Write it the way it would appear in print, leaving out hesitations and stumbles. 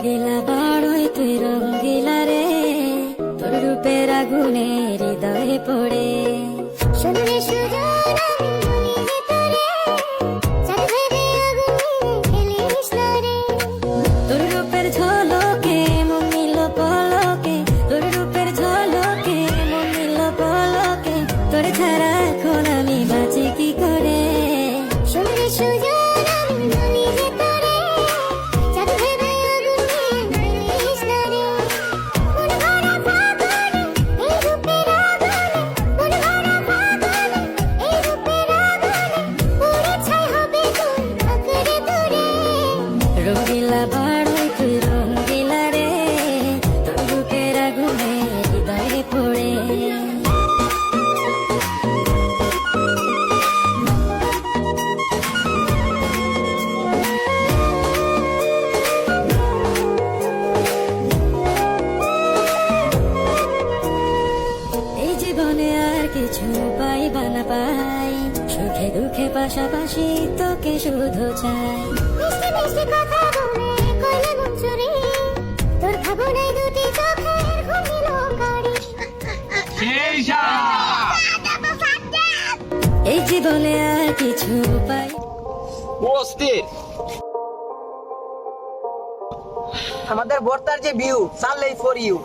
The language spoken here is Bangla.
রঙ্গিলা বাড়ই তুই রঙ্গিলা রে, তোর রূপের আগুনে হৃদয়ে পড়ে। শুনলে সুজন আমি বলি যে তোরে, চাঁদ ভেবে আগুনে খেলিস না রে। তোর রূপের ঝলকে মন নিল পলকে, তোর রূপের ঝলকে মন নিল পলকে, তোর ছাড়া এখন আমি বাঁচি কি করে। শুনলে সুজন আমি বলি যে তোরে, চাঁদ ভেবে আগুনে খেলিস না রে। মন ভরা ফাগুনে এই রূপের আগুনে, মন ভরা ফাগুনে এই রূপের আগুনে, পুড়ে ছাই হবে তুই আঁকড়ে ধরে। রঙ্গিলা বাড়ই তুই রঙ্গিলা রে, তোর রূপের আগুনে হৃদয়ে পড়ে। এই জীবনে আর কিছু পাইবা না পাই, সুখে দুঃখে পাশাপাশি তোকে শুধু চাই। মিষ্টি মিষ্টি কথা বলে কইলে মন চুরি, তোর ভাবনায় দুটি চোখের ঘুমিল কারি। এই জীবনে আর কিছু পাই। অস্থির আমাদের বর্তার যে ভিউ সানলাই ফর ইউ।